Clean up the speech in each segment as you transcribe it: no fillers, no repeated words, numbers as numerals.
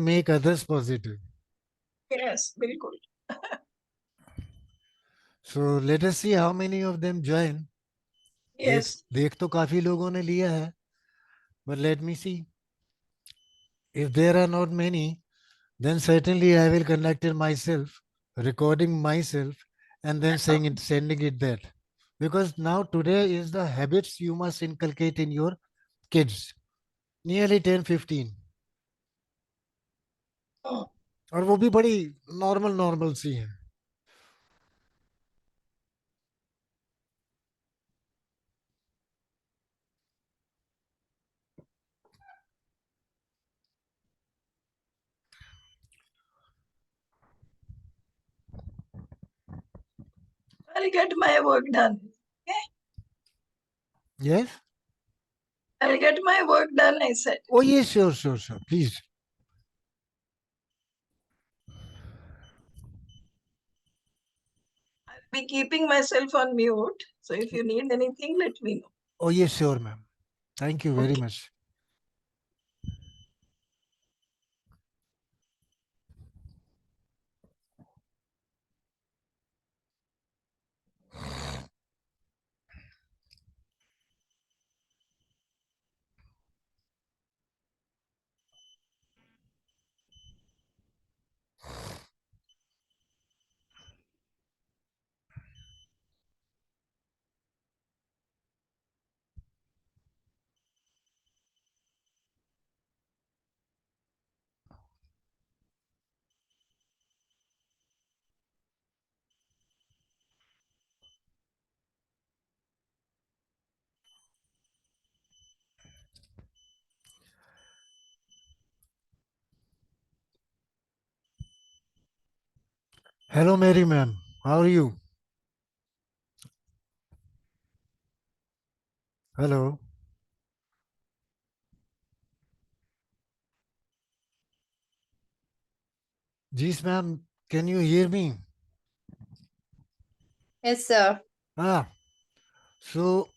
make others positive. Yes, bilkul. So let us see how many of them join. Yes. देख तो काफी लोगों ने लिया है, but let me see. If there are not many, then certainly I will conduct it myself, recording myself, and then sending it that. Because now today is the habits you must inculcate in your kids. Nearly 10, 15. Oh, और वो भी बड़ी normal normal सी हैं. I'll get my work done. Okay? Yes? I'll get my work done, I said. Oh yes, sure, sure, sure. Please. I'll be keeping myself on mute. So if you need anything, let me know. Oh yes, sure, ma'am. Thank you very Okay. much. Hello, Mary ma'am. How are you? Hello. Jeez, ma'am, can you hear me? Yes, sir. Ah, so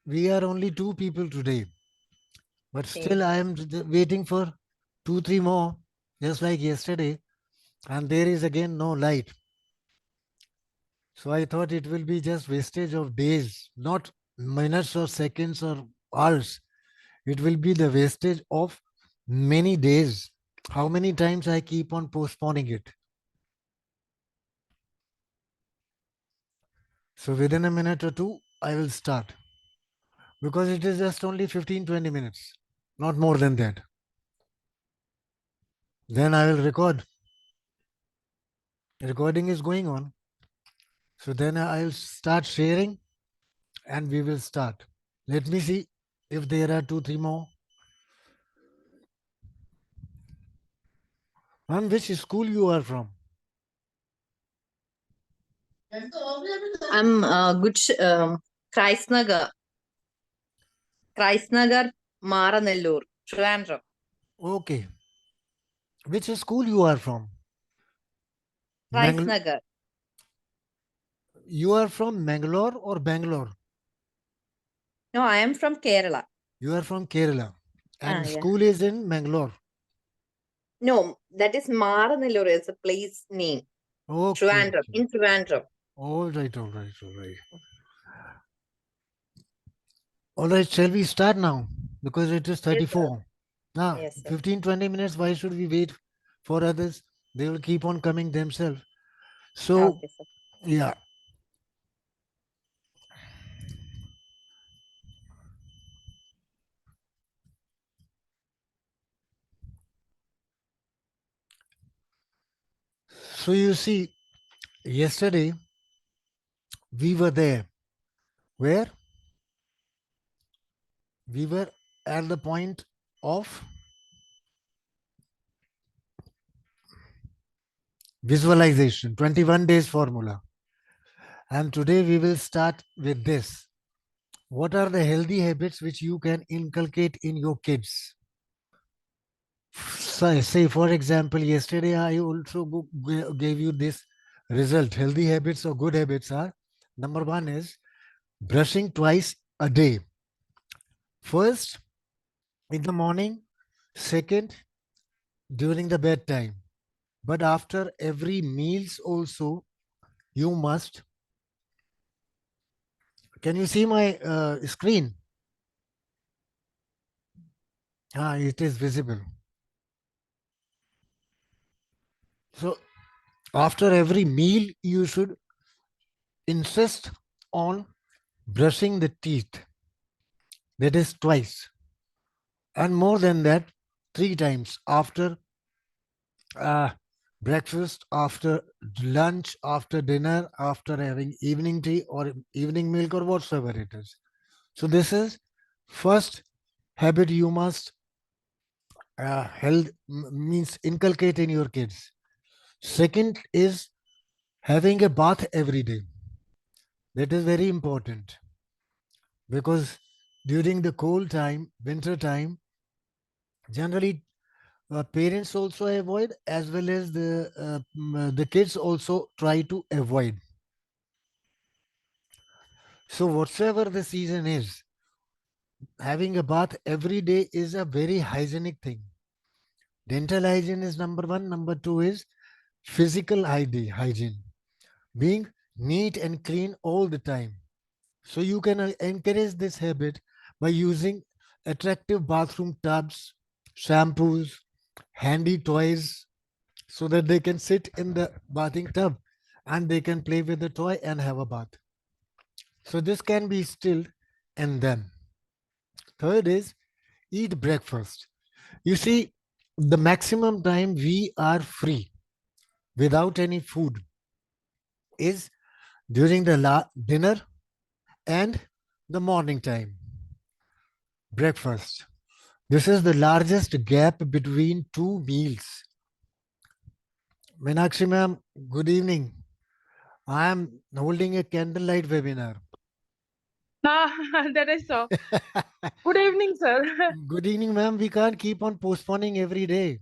we are only two people today, but Okay. still I am waiting for 2, 3 more, just like yesterday, and there is again no light. So I thought it will be just wastage of days, not minutes or seconds or hours. It will be the wastage of many days. How many times I keep on postponing it? So within a minute or two, I will start because it is just only 15, 20 minutes, not more than that. Then I will record. Recording is going on. So then I'll start sharing and we will start. Let me see if there are 2, 3 more. Ma'am, which school you are from? I'm Christnagar. Christnagar, Maranellur, Trivandrum. Okay. Which school you are from? Christnagar. You are from Mangalore or Bangalore? No, I am from Kerala. You are from Kerala. And Yeah. school is in Mangalore. No, that is Maranellur is a place name. Okay. Trivandrum, in Trivandrum. All right, all right, all right. All right, shall we start now? Because it is 34. Now, Yes, sir. 15, 20 minutes, why should we wait for others? They will keep on coming themselves. So, Okay, sir. yeah. So, you see, yesterday we were there. Where? We were at the point of visualization, 21 days formula. And today we will start with this. What are the healthy habits which you can inculcate in your kids? Say for example, yesterday I also gave you this result. Healthy habits or good habits are, number one is brushing twice a day. First, in the morning. Second, during the bedtime. But after every meals also, you must. Can you see my screen? It is visible. So after every meal, you should insist on brushing the teeth. That is twice. And more than that, 3 times after uh, breakfast, after lunch, after dinner, after having evening tea or evening milk or whatsoever it is. So this is first habit you must means inculcate in your kids. Second is having a bath every day. That is very important because during the cold time, winter time, generally parents also avoid as well as the kids also try to avoid. So whatsoever the season is, having a bath every day is a very hygienic thing. Dental hygiene is number one. Number two is physical hygiene, being neat and clean all the time. So you can encourage this habit by using attractive bathroom tubs, shampoos, handy toys, so that they can sit in the bathing tub and they can play with the toy and have a bath. So this can be instilled in them. Third is eat breakfast. You see, the maximum time we are free without any food is during the dinner and the morning time, breakfast. This is the largest gap between two meals. Meenakshi ma'am, good evening. I am holding a candlelight webinar. Ah, that I saw. Good evening, sir. Good evening, ma'am. We can't keep on postponing every day.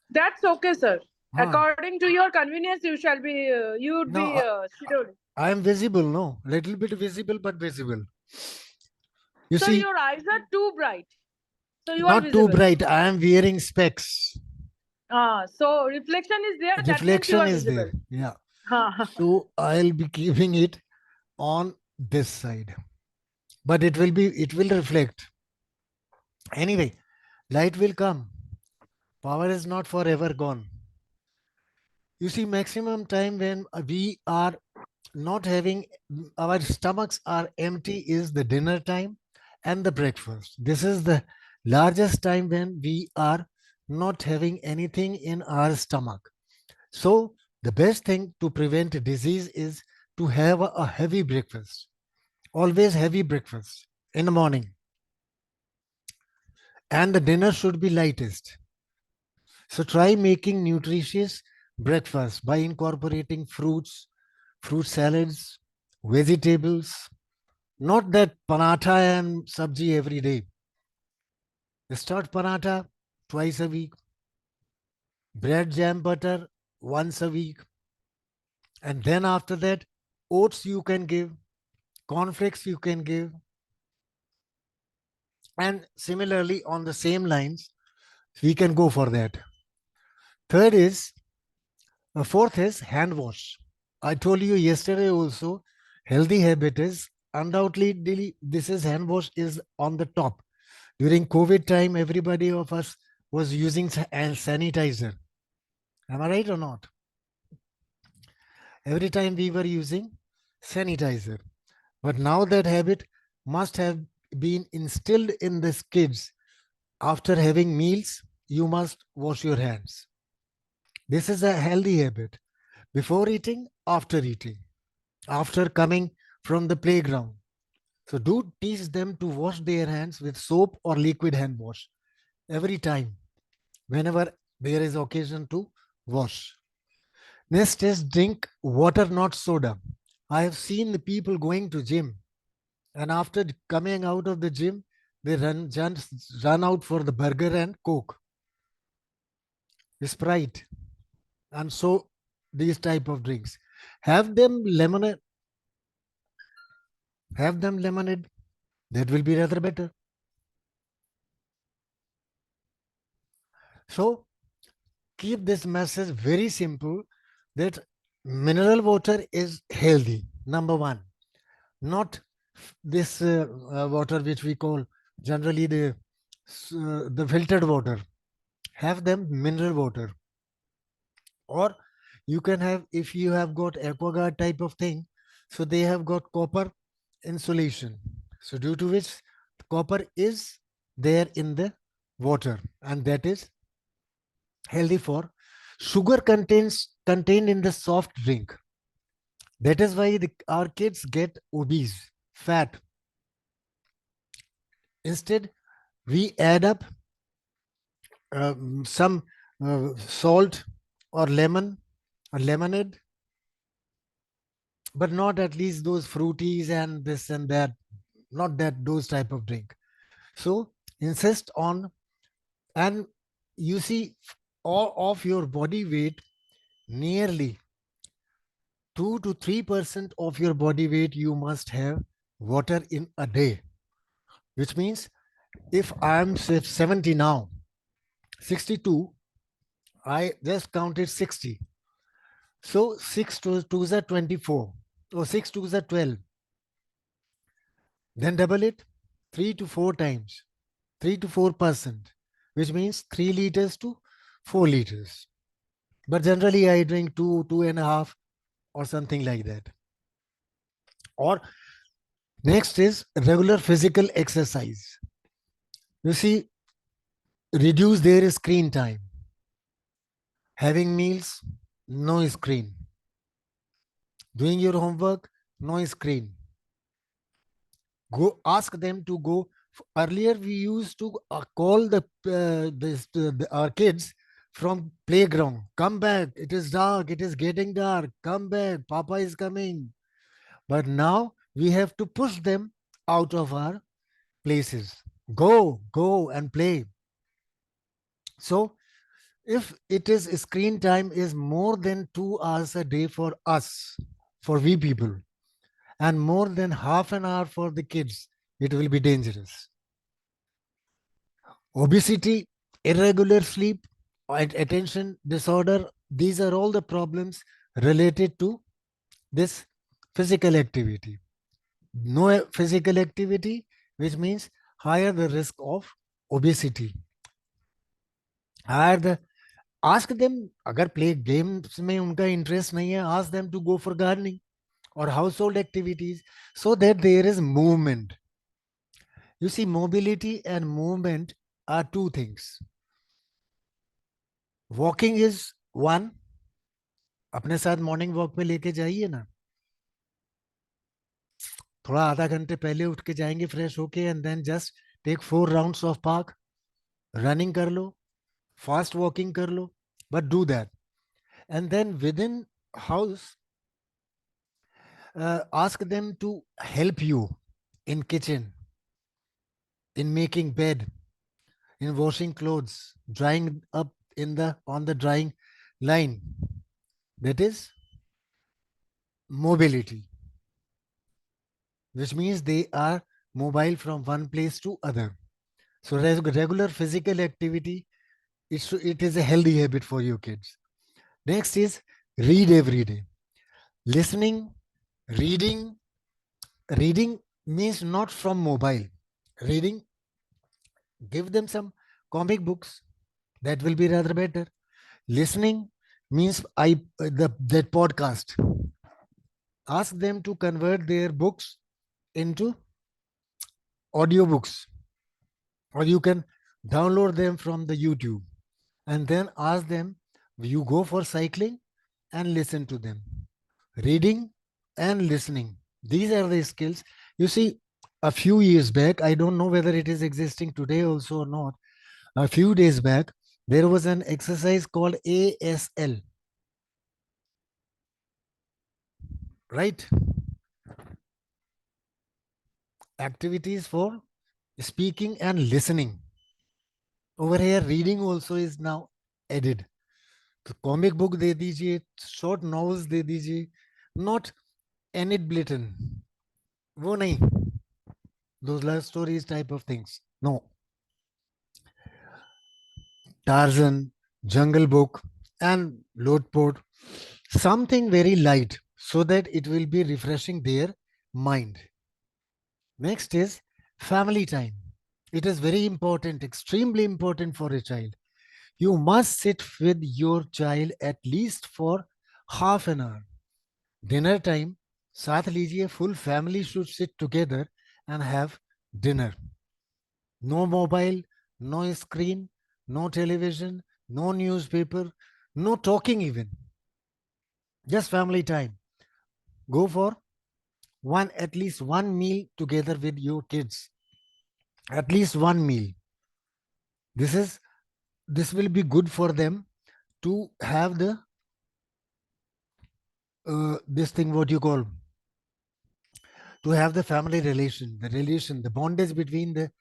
That's okay, sir. Huh. According to your convenience, you would No, be scheduled. I am visible, no? Little bit visible, but visible. You Sir, see, your eyes are too bright, so you are not too visible. bright. I am wearing specs. So reflection is there. That means you Reflection are is visible. there. Yeah. Ah, So I'll be keeping it on this side. But it will reflect. Anyway, light will come. Power is not forever gone. You see, maximum time when we are not having our stomachs are empty is the dinner time and the breakfast. This is the largest time when we are not having anything in our stomach. So the best thing to prevent disease is to have a heavy breakfast. Always heavy breakfast in the morning, and the dinner should be lightest. So try making nutritious breakfast by incorporating fruits, fruit salads, vegetables, not that paratha and sabji every day. Start paratha twice a week, bread jam butter once a week, and then after that, oats you can give, cornflakes you can give, and similarly on the same lines, we can go for that. Third is, fourth is hand wash. I told you yesterday also, healthy habit is undoubtedly this is hand wash is on the top. During COVID time, everybody of us was using sanitizer. Am I right or not? Every time we were using sanitizer. But now that habit must have been instilled in these kids. After having meals, you must wash your hands. This is a healthy habit. Before eating, after coming from the playground. So do teach them to wash their hands with soap or liquid hand wash every time, whenever there is occasion to wash. Next is drink water, not soda. I have seen the people going to gym, and after coming out of the gym, they just run out for the burger and Coke, Sprite, and so these type of drinks. Have them lemonade. Have them lemonade. That will be rather better. So keep this message very simple, that mineral water is healthy, number one, not this water which we call generally the filtered water. Have them mineral water, or you can have, if you have got aquaguard type of thing, so they have got copper insulation, so due to which copper is there in the water, and that is healthy for sugar contained in the soft drink. That is why our kids get obese, fat. Instead, we add up some salt or lemon or lemonade, but not at least those fruities and this and that, not that those type of drink. So insist on, and you see, all of your body weight, nearly 2 to 3% of your body weight you must have water in a day, which means if I'm say 70 now, 62, I just counted 60. So 6 to 2 is 24, or 6 2 is 12. Then double it, 3 to 4 times, 3 to 4%, which means 3 liters to 4 liters. But generally I drink 2.5 or something like that. Or next is regular physical exercise. You see, reduce their screen time. Having meals, no screen. Doing your homework, no screen. Go ask them to go. Earlier we used to call our kids from playground. Come back. It is dark. It is getting dark. Come back. Papa is coming. But now we have to push them out of our places. Go and play. So if it is screen time is more than 2 hours a day for us, for we people, and more than half an hour for the kids, it will be dangerous. Obesity, irregular sleep, attention disorder, these are all the problems related to this physical activity. No physical activity, which means higher the risk of obesity. Higher the, ask them, agar play games mein unka interest nahi hai, ask them to go for gardening or household activities, so that there is movement. You see, mobility and movement are two things. Walking is one. अपने साथ morning walk पे लेके जाइए ना, थोड़ा आधा घंटे पहले उठ के जाएंगे फ्रेश होके, and then just take 4 rounds of park, running कर लो, फास्ट वॉकिंग कर लो, but do that. And then within house, ask them to help you in kitchen, in making bed, in washing clothes, drying up in the on the drying line. That is mobility, which means they are mobile from one place to other. So regular physical activity, it is a healthy habit for your kids. Next is read every day. Listening, reading. Reading means not from mobile. Reading, give them some comic books. That will be rather better. Listening means that podcast. Ask them to convert their books into audiobooks, or you can download them from the YouTube, and then ask them, you go for cycling and listen to them. Reading and listening, these are the skills. You see, a few years back, I don't know whether it is existing today also or not, a few days back, there was an exercise called ASL, right? Activities for speaking and listening. Over here, reading also is now added. तो comic book दे दीजिए, short novels दे दीजिए, not unit ब्लिटन, वो नहीं, those love stories type of things, no. Tarzan, Jungle Book, and Lotpot. Something very light so that it will be refreshing their mind. Next is family time. It is very important, extremely important for a child. You must sit with your child at least for half an hour. Dinner time, साथ लीजिए, full family should sit together and have dinner. No mobile, no screen, no television, no newspaper, no talking even. Just family time. Go for at least one meal together with your kids. At least one meal. This is this will be good for them to have the this thing what you call, to have the family relation, the bondage between the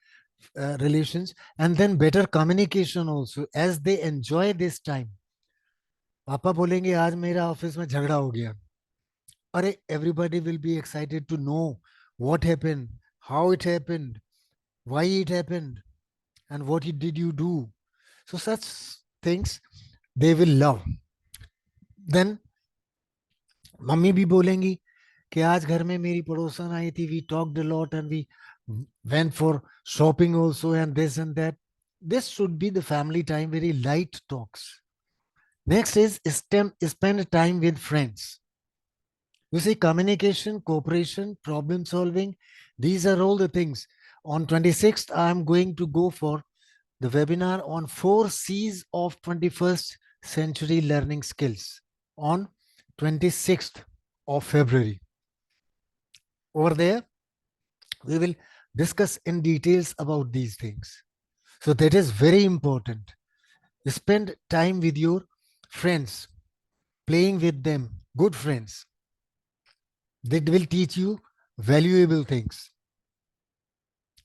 relations, and then better communication also as they enjoy this time. पापा बोलेंगे आज मेरा office में झगड़ा हो गया, अरे everybody will be excited to know what happened, how it happened, why it happened, and what did you do. So such things they will love. Then mummy भी बोलेंगी कि आज घर में मेरी पड़ोसन आई थी, we talked a lot and we went for shopping also and this and that. This should be the family time, very light talks. Next is spend time with friends. You see, communication, cooperation, problem solving, these are all the things. On 26th, I'm going to go for the webinar on 4 C's of 21st century learning skills on 26th of February. Over there, we will discuss in details about these things. So that is very important. Spend time with your friends, playing with them, good friends. That will teach you valuable things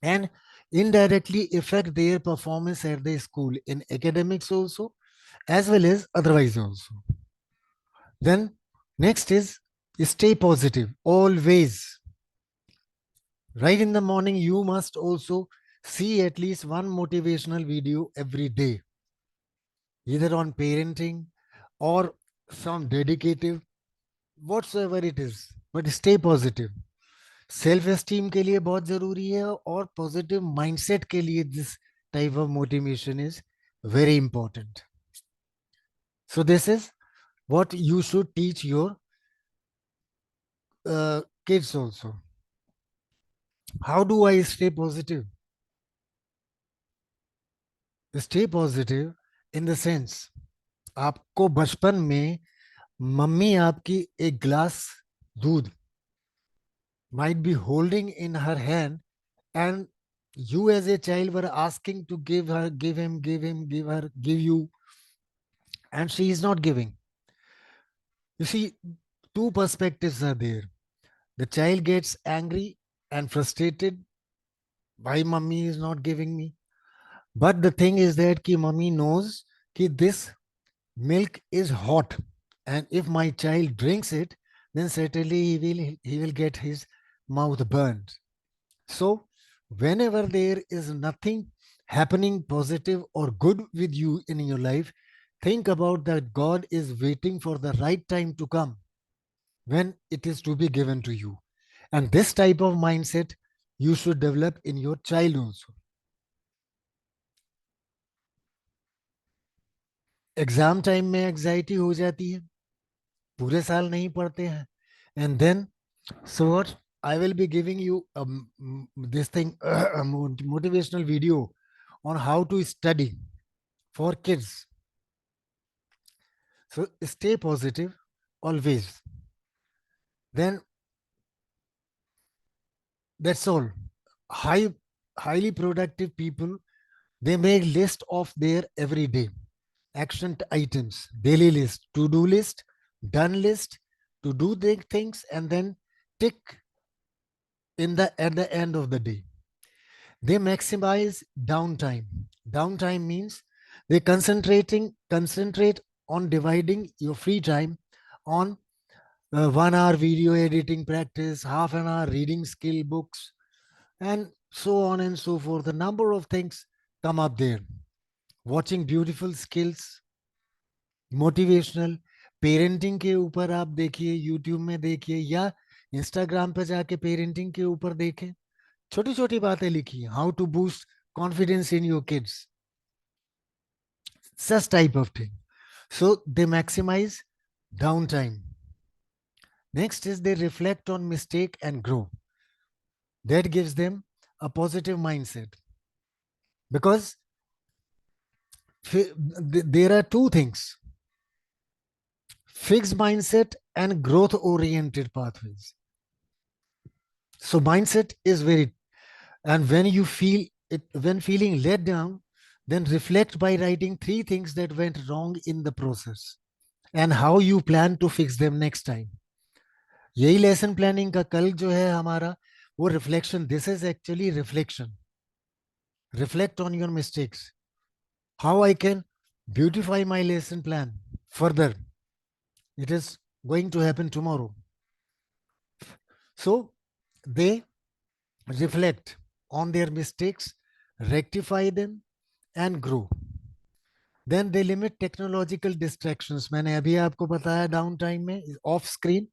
and indirectly affect their performance at the school in academics also, as well as otherwise also. Then next is stay positive always. Right in the morning, you must also see at least one motivational video every day, either on parenting or some dedicative, whatsoever it is. But stay positive. Self esteem के लिए बहुत जरूरी है और positive mindset के लिए this type of motivation is very important. So this is what you should teach your kids also. How do I stay positive? Stay positive in the sense, आपको बचपन में मम्मी आपकी एक ग्लास दूध might be holding in her hand, and you as a child were asking to give her, give him, give him, give her, give you, and she is not giving. You see, two perspectives are there. The child gets angry and frustrated, why mummy is not giving me. But the thing is that ki mummy knows ki this milk is hot, and if my child drinks it, then certainly he will get his mouth burned. So whenever there is nothing happening positive or good with you in your life, think about that God is waiting for the right time to come when it is to be given to you. And this type of mindset you should develop in your child also. Exam time में anxiety हो जाती है, पूरे साल नहीं पढ़ते हैं, and then so what I will be giving you this thing motivational video on how to study for kids. So stay positive always. Then that's all. Highly productive people, they make list of their everyday action items, daily list, to-do list, done list, to do the things, and then tick at the end of the day. They maximize downtime. Downtime means they concentrate on dividing your free time on 1 hour video editing practice, half an hour reading skill books, and so on and so forth. The number of things come up there. Watching beautiful skills, motivational, parenting के ऊपर आप देखिए, YouTube में देखिए या Instagram पे जाके parenting के ऊपर देखें, छोटी छोटी बातें लिखी, how to boost confidence in your kids, such type of thing. So they maximize downtime. Next is they reflect on mistake and grow. That gives them a positive mindset, because there are two things: fixed mindset and growth oriented pathways. So mindset is very, and when you feel it, when feeling let down, then reflect by writing three things that went wrong in the process and how you plan to fix them next time. यही lesson planning का कल जो है हमारा, वो reflection, this is actually reflection. Reflect on your mistakes, how I can beautify my lesson plan further. It is going to happen tomorrow. So they reflect on their mistakes, rectify them, and grow. Then they limit technological distractions. मैंने अभी आपको बताया down time में of screen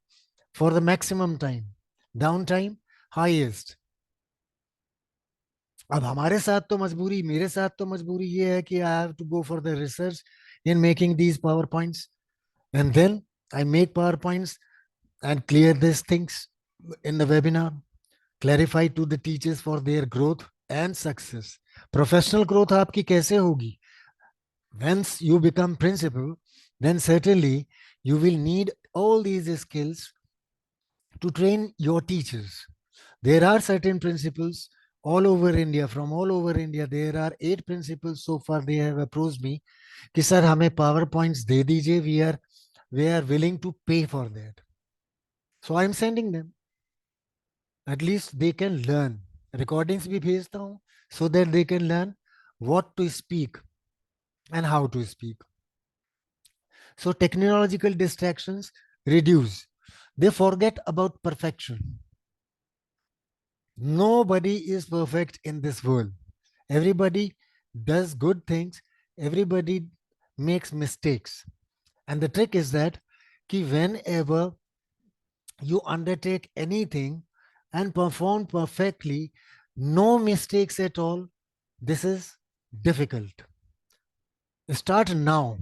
for the maximum time, downtime highest. अब हमारे साथ तो मजबूरी, मेरे साथ तो मजबूरी ये है कि I have to go for the research in making these PowerPoints, and then I make PowerPoints and clear these things in the webinar, clarify to the teachers for their growth and success. Professional growth आपकी कैसे होगी? Once you become principal, then certainly you will need all these skills to train your teachers. There are certain principals all over India, from all over India. There are 8 principals so far. They have approached me कि sir हमें power points दे दीजिए, we are willing to pay for that. So I am sending them. At least they can learn. Recordings भी भेजता हूँ so that they can learn what to speak and how to speak. So technological distractions reduce. They forget about perfection. Nobody is perfect in this world. Everybody does good things. Everybody makes mistakes. And the trick is that whenever you undertake anything and perform perfectly, no mistakes at all, this is difficult. Start now.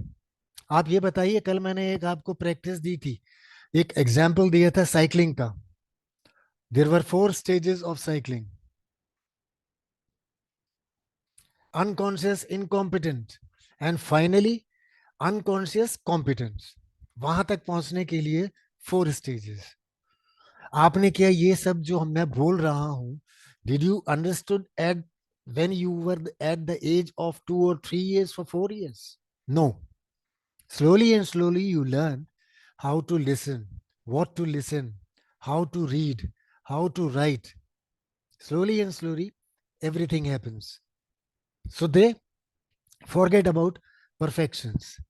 आप ये बताइए, कल मैंने एक आपको practice दी थी, एक example दिया था साइकिलिंग का. There were 4 stages of cycling: unconscious incompetent and finally unconscious competence. वहां तक पहुंचने के लिए 4 stages. आपने क्या ये सब जो मैं बोल रहा हूं, did you understood at when you were at the age of 2 or 3 years for 4 years? No. Slowly and slowly you learn how to listen, what to listen, how to read, how to write. Slowly and slowly everything happens. So they forget about perfections.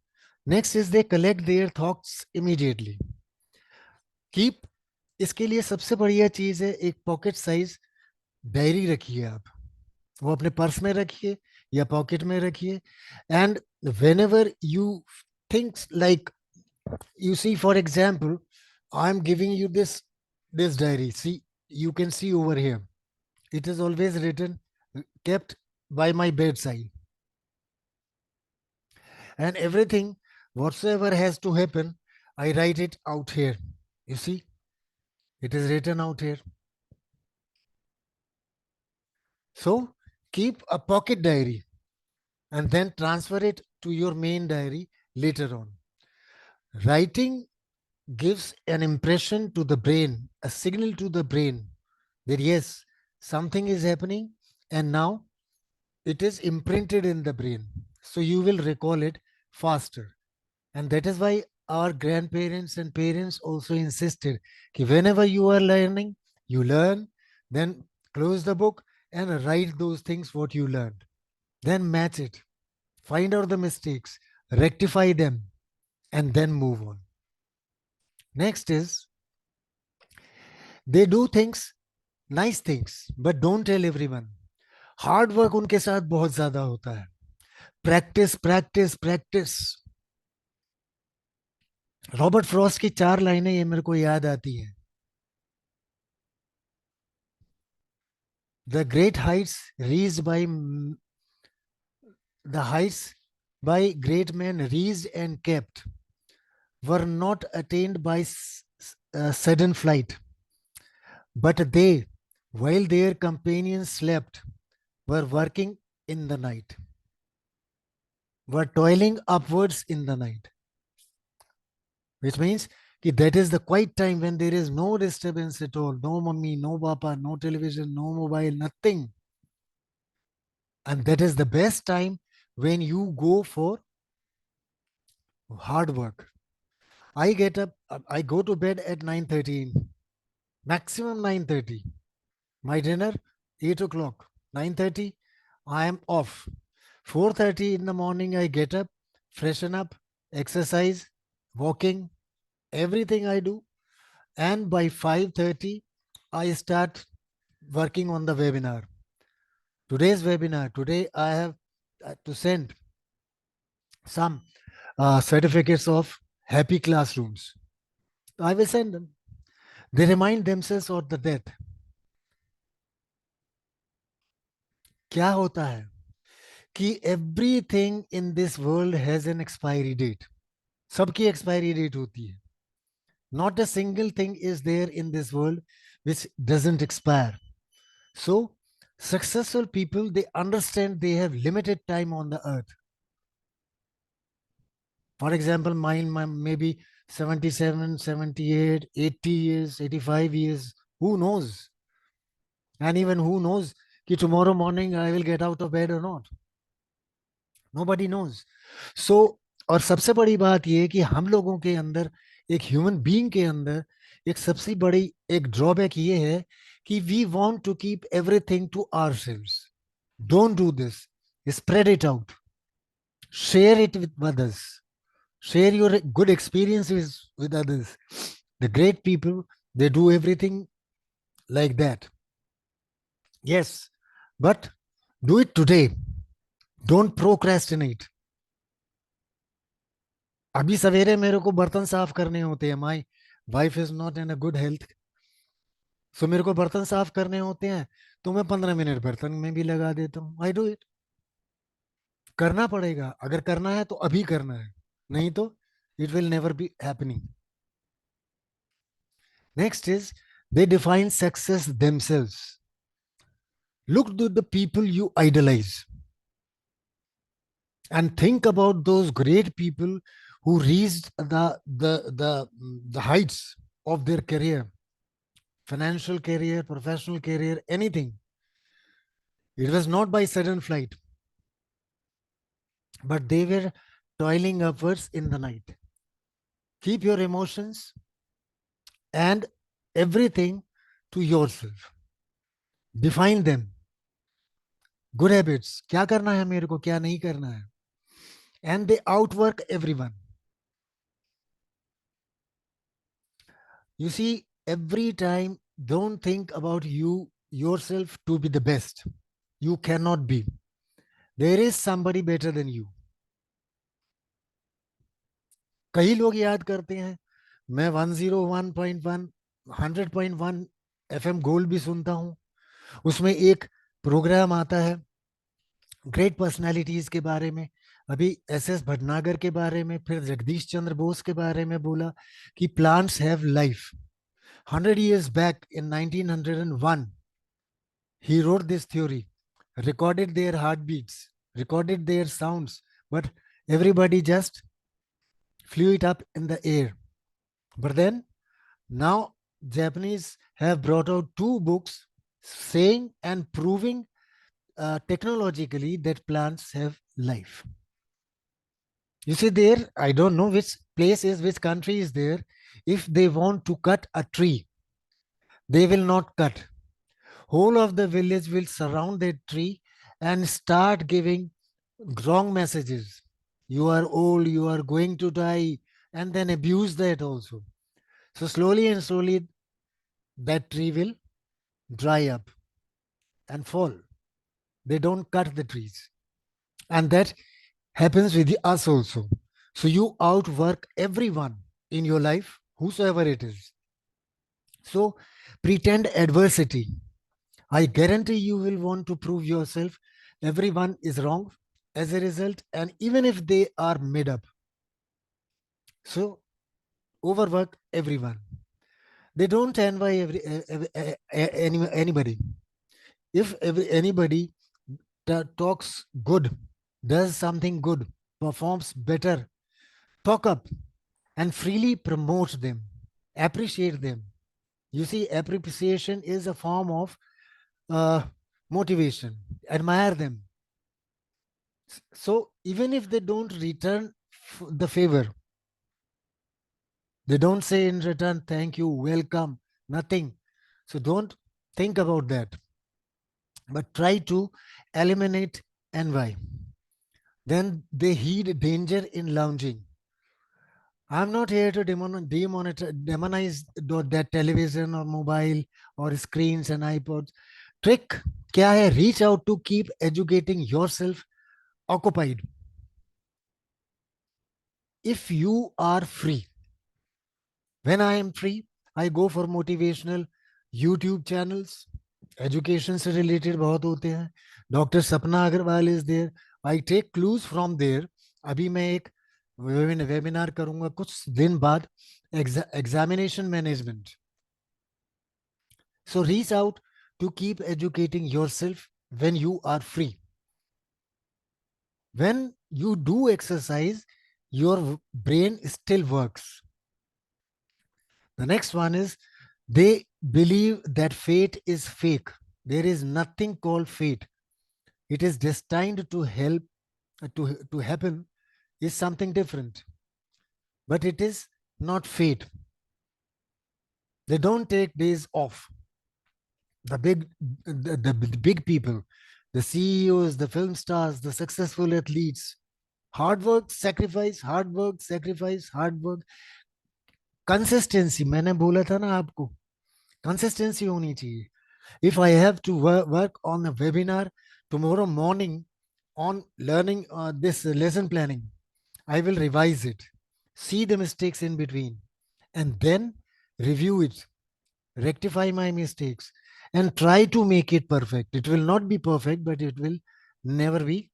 Next is they collect their thoughts immediately. Keep, इसके लिए सबसे बढ़िया चीज है, एक pocket size diary रखिए आप. वो अपने पर्स में रखिए या पॉकेट में रखिए. And when ever you thinks like, you see, for example, I'm giving you this diary. See, you can see over here, it is always written, kept by my bedside, and everything whatsoever has to happen, I write it out here. You see, it is written out here. So keep a pocket diary and then transfer it to your main diary later on. Writing gives an impression to the brain, a signal to the brain that yes, something is happening, and now it is imprinted in the brain. So you will recall it faster. And that is why our grandparents and parents also insisted that whenever you are learning, you learn, then close the book and write those things what you learned. Then match it, find out the mistakes, rectify them, and then move on. Next is they do things, nice things, but don't tell everyone. Hard work उनके साथ बहुत ज्यादा होता है. Practice practice practice. Robert Frost की 4 लाइनें ये मेरे को याद आती हैं. The great heights reached by the heights by great men reached and kept were not attained by sudden flight, but they, while their companions slept, were working in the night, were toiling upwards in the night, which means that is the quiet time when there is no disturbance at all, no mummy, no papa, no television, no mobile, nothing. And that is the best time when you go for hard work. I get up, I go to bed at 9:30, maximum 9:30. My dinner, 8 o'clock. 9:30, I am off. 4:30 in the morning, I get up, freshen up, exercise, walking, everything I do. And by 5:30, I start working on the webinar. Today's webinar, today I have to send some certificates of happy classrooms. I will send them. They remind themselves of the death. क्या होता है कि everything in this world has an expiry date. सबकी expiry date होती है. Not a single thing is there in this world which doesn't expire. So, successful people, they understand they have limited time on the earth. For example, mine maybe 77, 78, 80 years, 85 years. Who knows? And even who knows that tomorrow morning I will get out of bed or not? Nobody knows. So, और सबसे बड़ी बात ये है कि हम लोगों के अंदर, एक ह्यूमन बीइंग के अंदर एक सबसे बड़ी एक ड्रॉबैक ये है कि we want to keep everything to ourselves. Don't do this. Spread it out. Share it with others. Share your good experiences with others. The great people, they do everything like that. Yes, but do it today. Don't procrastinate. अभी सवेरे मेरे को बर्तन साफ करने होते हैं. My wife is not in a good health, so मेरे को बर्तन साफ करने होते हैं, तो मैं 15 मिनट बर्तन में भी लगा देता हूँ. I do it. करना पड़ेगा. अगर करना है तो अभी करना है, नहीं तो it will never be happening. Next is they define success themselves. Look to the people you idolize and think about those great people who reached the heights of their career, financial career, professional career, anything. It was not by sudden flight, but they were toiling upwards in the night. Keep your emotions and everything to yourself. Define them. Good habits. क्या करना है मेरे को, क्या नहीं करना है. And they outwork everyone. You see, every time, don't think about yourself to be the best. You cannot be. There is somebody better than you. कई लोग याद करते हैं, मैं 101.1 100.1 FM गोल्ड भी सुनता हूं. उसमें एक प्रोग्राम आता है ग्रेट पर्सनालिटीज के बारे में. अभी SS भटनागर के बारे में, फिर जगदीश चंद्र बोस के बारे में बोला कि plants have life. 100 years back in 1901, he wrote this theory, recorded their heartbeats, recorded their sounds, but everybody just flew it up in the air. But then now Japanese have brought out 2 books saying and proving technologically that plants have life. You see, there, I don't know which place is, which country is there. If they want to cut a tree, they will not cut. Whole of the village will surround that tree and start giving wrong messages. You are old, you are going to die, and then abuse that also. So slowly and slowly, that tree will dry up and fall. They don't cut the trees. And that happens with us also. So you outwork everyone in your life, whosoever it is. So pretend adversity. I guarantee you will want to prove yourself. Everyone is wrong as a result, and even if they are made up. So overwork everyone. They don't envy anybody. If anybody talks good, does something good, performs better, talk up and freely promote them, appreciate them. You see, appreciation is a form of uh, motivation. Admire them. So even if they don't return the favor, they don't say in return, thank you, welcome, nothing. So don't think about that, but try to eliminate envy. Then they heed danger in lounging. I'm not here to demonize that television or mobile or screens and iPods. Trick क्या है? Reach out to keep educating yourself occupied. If you are free, when I am free, I go for motivational YouTube channels. Education से related बहुत होते हैं. Dr. Sapna Agarwal is there. I take clues from there. अभी मैं एक webinar करूंगा कुछ दिन बाद, examination management. So reach out to keep educating yourself when you are free. When you do exercise, your brain still works. The next one is they believe that fate is fake. There is nothing called fate. It is destined to help to happen is something different. But it is not fate. They don't take days off. The big people, the CEOs, the film stars, the successful athletes, hard work, sacrifice, hard work, sacrifice, hard work, consistency. मैंने बोला था ना आपको, consistency होनी चाहिए. If I have to work on a webinar tomorrow morning on learning this lesson planning, I will revise it, see the mistakes in between, and then review it, rectify my mistakes, and try to make it perfect. It will not be perfect, but it will never be.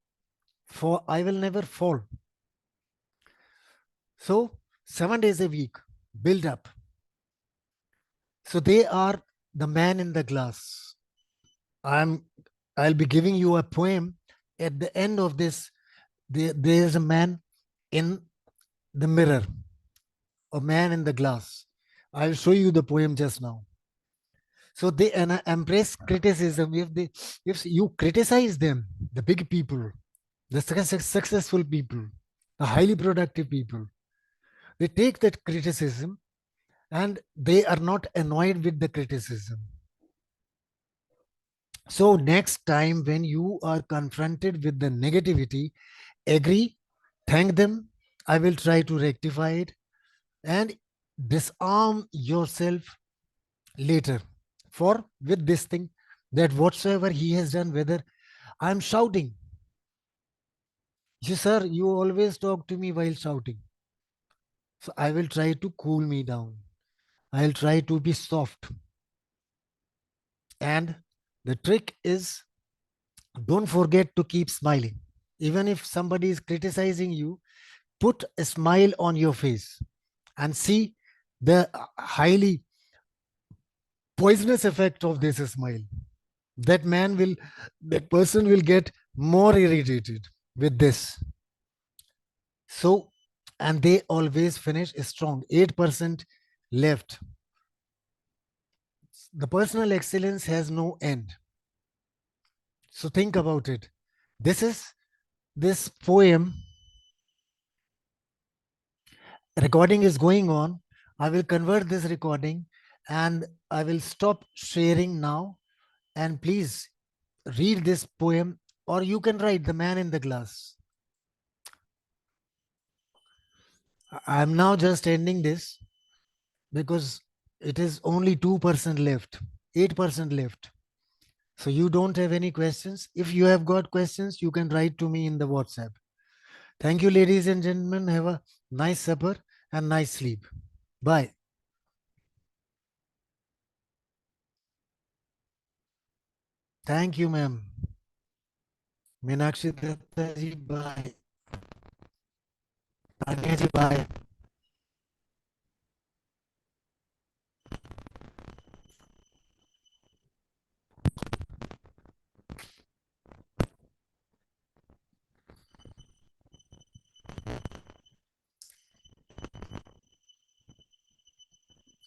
I will never fall. So 7 days a week, build up. So they are the man in the glass. I'll be giving you a poem. At the end of this, there is a man in the mirror, a man in the glass. I'll show you the poem just now. So they embrace criticism. If you criticize them, the big people, the successful people, the highly productive people, they take that criticism and they are not annoyed with the criticism. So next time when you are confronted with the negativity, agree, thank them. I will try to rectify it and disarm yourself later for with this thing that whatsoever he has done, whether I'm shouting. You, sir, you always talk to me while shouting. So I will try to cool me down. I'll try to be soft. And the trick is don't forget to keep smiling. Even if somebody is criticizing you, put a smile on your face and see the highly poisonous effect of this smile. That person will get more irritated with this. So, and they always finish strong. 8% left. The personal excellence has no end. So think about it. This poem recording is going on. I will convert this recording and I will stop sharing now. And please read this poem, or you can write The Man in the Glass. I'm now just ending this because it is only 2% left, 8% left. So you don't have any questions. If you have got questions, you can write to me in the WhatsApp. Thank you, ladies and gentlemen. Have a nice supper and nice sleep. Bye. Thank you, ma'am. Meenakshi Datta ji, bye. Tanya ji, bye.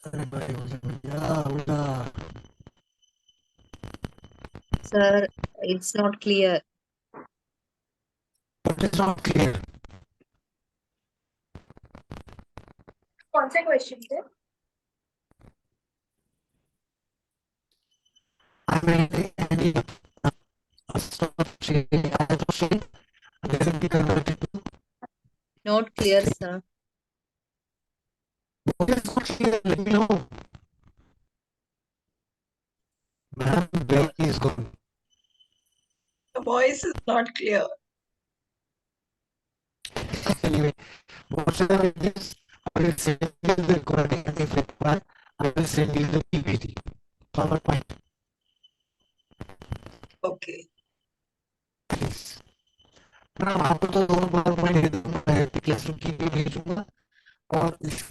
Everybody was yeah, Sir, it's not clear. but it's not clear. कौन से question थे? I mean, any association doesn't be converted to Not clear, sir. what is not clear. Let me know. Ma'am, where is gone? The voice is not clear. Anyway, whatever it is, I will send you the recording and if required, I will send you the PPT. PowerPoint, Okay. please. Ma'am आपको तो दोनों PowerPoint दे दूंगा, मैं classroom की भी भेजूंगा और इस